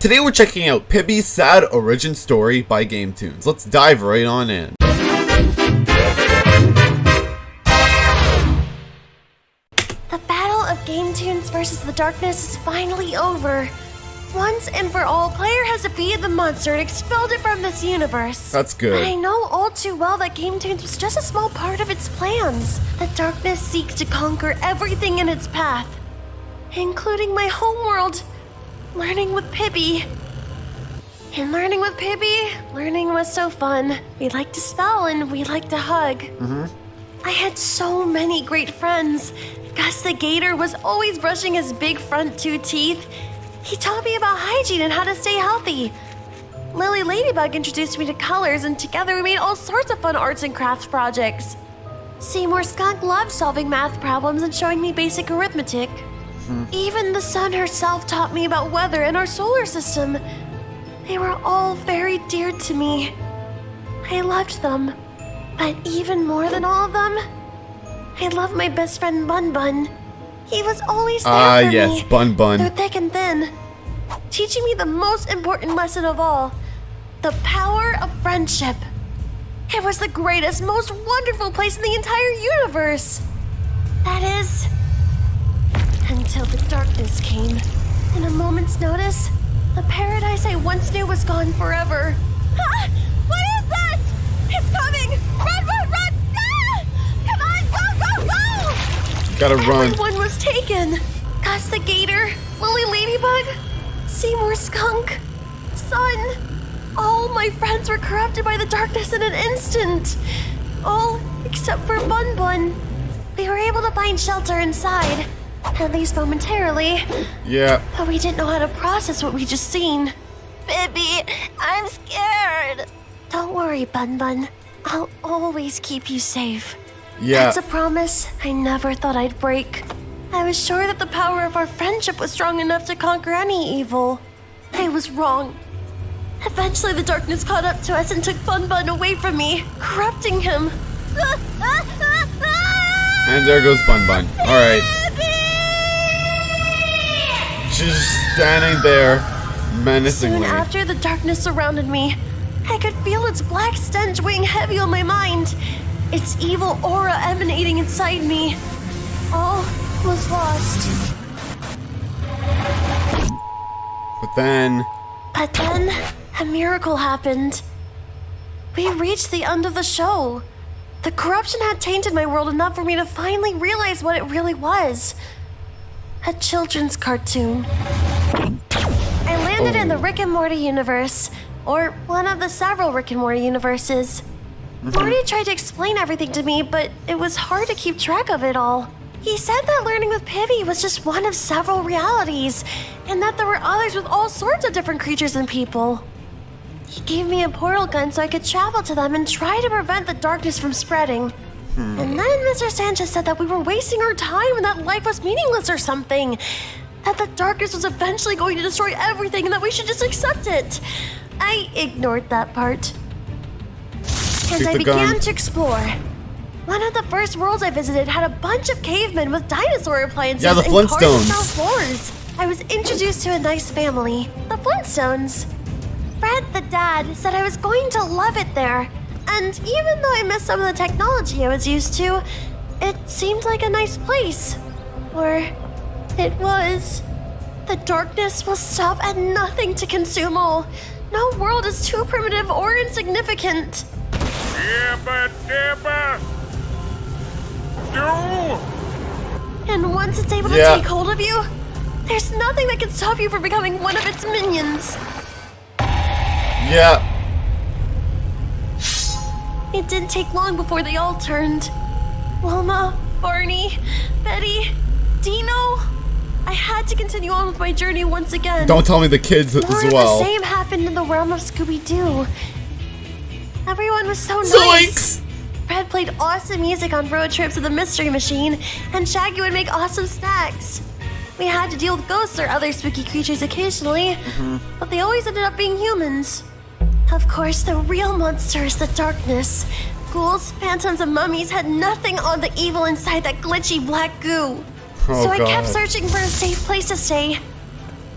Today we're checking out Pibby's sad origin story by Game Toons. Let's dive right on in. The battle of Game Toons versus the darkness is finally over. Once and for all, player has defeated the monster and expelled it from this universe. That's good. But I know all too well that Game Toons was just a small part of its plans. The darkness seeks to conquer everything in its path, including my homeworld. Learning with Pibby. And learning with Pibby, learning was so fun. We liked to spell and we liked to hug. I had so many great friends. Gus the Gator was always brushing his big front 2 teeth. He taught me about hygiene and how to stay healthy. Lily Ladybug introduced me to colors, and together we made all sorts of fun arts and crafts projects. Seymour Skunk loved solving math problems and showing me basic arithmetic. Even the sun herself taught me about weather and our solar system. They were all very dear to me. I loved them. But even more than all of them, I loved my best friend Bun Bun. He was always there for yes, me, Bun Bun. through thick and thin, teaching me the most important lesson of all, the power of friendship. It was the greatest, most wonderful place in the entire universe. That is, until the darkness came. In a moment's notice, the paradise I once knew was gone forever. Ah! What is that? It's coming! Run, run, run! Ah! Come on, go, go, go! Gotta run. Everyone was taken. Gus the Gator, Lily Ladybug, Seymour Skunk, Sun. All my friends were corrupted by the darkness in an instant. All except for Bun Bun. We were able to find shelter inside. At least momentarily. Yeah. But we didn't know how to process what we just seen. Pibby, I'm scared. Don't worry, Bun Bun. I'll always keep you safe. Yeah. That's a promise I never thought I'd break. I was sure that the power of our friendship was strong enough to conquer any evil. I was wrong. Eventually the darkness caught up to us and took Bun Bun away from me, corrupting him. And there goes Bun Bun. Alright. She's just standing there menacingly. Soon after, the darkness surrounded me. I could feel its black stench weighing heavy on my mind, its evil aura emanating inside me. All was lost. But then, a miracle happened. We reached the end of the show. The corruption had tainted my world enough for me to finally realize what it really was. A children's cartoon. I landed in the Rick and Morty universe, or one of the several Rick and Morty universes. Morty tried to explain everything to me, but it was hard to keep track of it all. He said that learning with Pibby was just one of several realities, and that there were others with all sorts of different creatures and people. He gave me a portal gun so I could travel to them and try to prevent the darkness from spreading. And then Mr. Sanchez said that we were wasting our time and that life was meaningless or something. That the darkness was eventually going to destroy everything and that we should just accept it. I ignored that part. And I began to explore. One of the first worlds I visited had a bunch of cavemen with dinosaur appliances Yeah, the and Flintstones. cars-style floors. I was introduced to a nice family, the Flintstones. Fred, the dad, said I was going to love it there. And even though I missed some of the technology I was used to, it seemed like a nice place. Or it was. The darkness will stop at nothing to consume all. No world is too primitive or insignificant. Dibba, dibba. Do. And once it's able to take hold of you, there's nothing that can stop you from becoming one of its minions. yeah. It didn't take long before they all turned. Wilma, Barney, Betty, Dino. I had to continue on with my journey once again. Don't tell me the kids as More well. of the same happened in the realm of Scooby-Doo. Everyone was so nice. Zoinks! Fred played awesome music on road trips to the Mystery Machine, and Shaggy would make awesome snacks. We had to deal with ghosts or other spooky creatures occasionally, but they always ended up being humans. Of course, the real monster is the darkness. Ghouls, phantoms, and mummies had nothing on the evil inside that glitchy black goo. So I kept searching for a safe place to stay.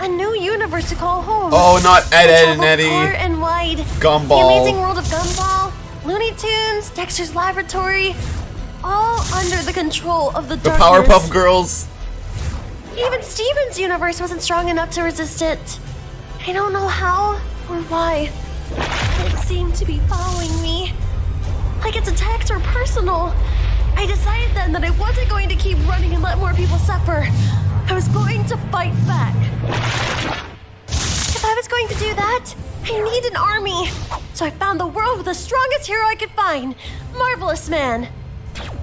A new universe to call home. Oh, not Ed, Ed, and Travel Eddie. far and wide. Gumball. The Amazing World of Gumball, Looney Tunes, Dexter's Laboratory, all under the control of the The darkness. Powerpuff Girls. Even Steven's universe wasn't strong enough to resist it. I don't know how or why. It seemed to be following me. Like its attacks were personal. I decided then that I wasn't going to keep running and let more people suffer. I was going to fight back. If I was going to do that, I need an army. So I found the world with the strongest hero I could find, Marvelous Man.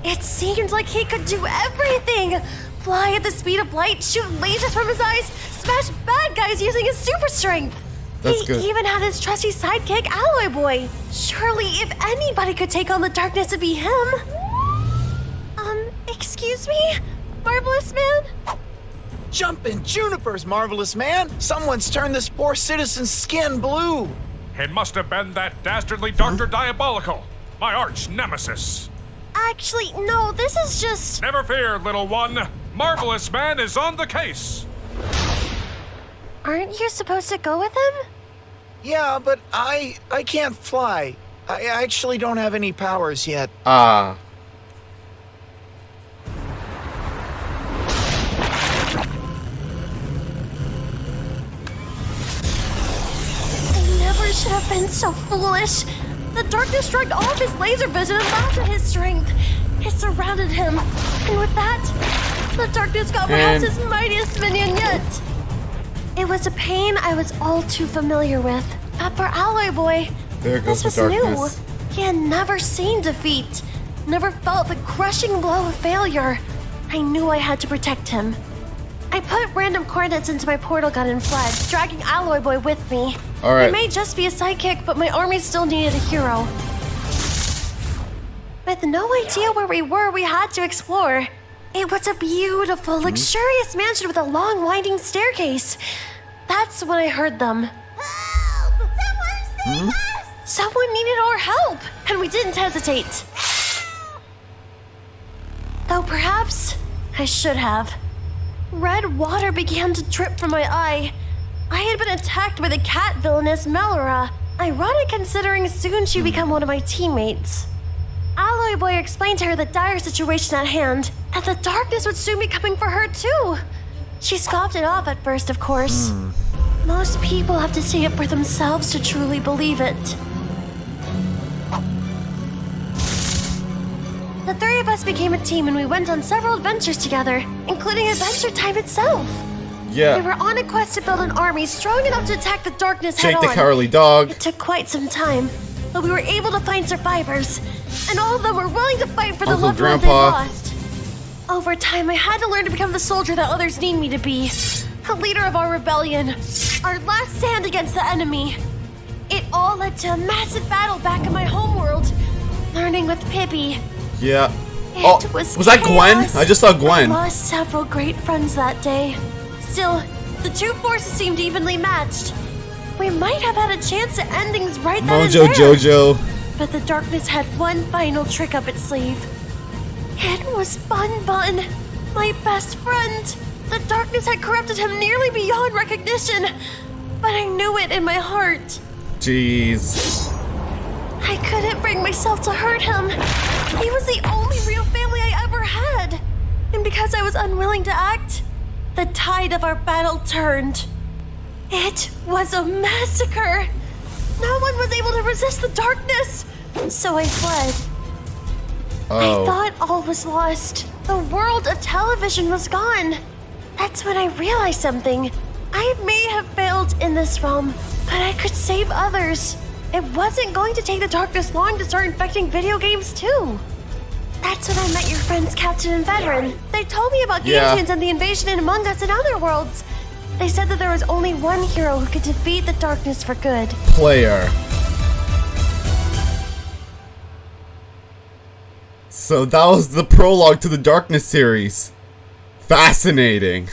It seemed like he could do everything. Fly at the speed of light, shoot lasers from his eyes, smash bad guys using his super strength. That's He good. even had his trusty sidekick, Alloy Boy. Surely, if anybody could take on the darkness, it'd be him. Excuse me? Marvelous Man? Jumpin' junipers, Marvelous Man! Someone's turned this poor citizen's skin blue! It must have been that dastardly Dr. Diabolical, my arch nemesis. Actually, no, this is just... Never fear, little one. Marvelous Man is on the case. Aren't you supposed to go with him? Yeah, but I can't fly. I actually don't have any powers yet. Ah. I never should have been so foolish. The darkness struck all of his laser vision and laughed at his strength. It surrounded him, and with that, the darkness got perhaps his mightiest minion yet. It was a pain I was all too familiar with. But for Alloy Boy, There goes this the was darkness. new. He had never seen defeat, never felt the crushing blow of failure. I knew I had to protect him. I put random coordinates into my portal gun and fled, dragging Alloy Boy with me. All right. He may just be a sidekick, but my army still needed a hero. With no idea where we were, we had to explore. It was a beautiful, luxurious mansion with a long, winding staircase. That's when I heard them. Help! Someone save us! Someone needed our help, and we didn't hesitate. Though perhaps I should have. Red water began to drip from my eye. I had been attacked by the cat villainess Melora. Ironic considering soon she'd become one of my teammates. Alloy Boy explained to her the dire situation at hand, and the darkness would soon be coming for her too. She scoffed it off at first, of course. Most people have to see it for themselves to truly believe it. The three of us became a team and we went on several adventures together, including Adventure Time itself. Yeah. We were on a quest to build an army strong enough to attack the darkness Jake head-on. the Cowardly Dog. It took quite some time, but we were able to find survivors, and all of them were willing to fight for the Uncle loved ones they Grandpa. lost. Over time, I had to learn to become the soldier that others need me to be, the leader of our rebellion, our last stand against the enemy. It all led to a massive battle back in my homeworld, learning with Pibby. Yeah. It Oh, was that Gwen? chaos. I just saw I Gwen. lost several great friends that day. Still, the two forces seemed evenly matched. We might have had a chance at endings right then Mojo and there. Jojo. But the darkness had one final trick up its sleeve. It was Bun Bun, my best friend. The darkness had corrupted him nearly beyond recognition, but I knew it in my heart. Jeez. I couldn't bring myself to hurt him. He was the only real family I ever had. And because I was unwilling to act, the tide of our battle turned. It was a massacre. No one was able to resist the darkness, so I fled. I Oh. thought all was lost. The world of television was gone. That's when I realized something. I may have failed in this realm, but I could save others. It wasn't going to take the darkness long to start infecting video games too. That's when I met your friends Captain and Veteran. They told me about Yeah. Game Tunes and the invasion in Among Us and other worlds. They said that there was only one hero who could defeat the darkness for good. Player. So that was the prologue to the Darkness series. Fascinating.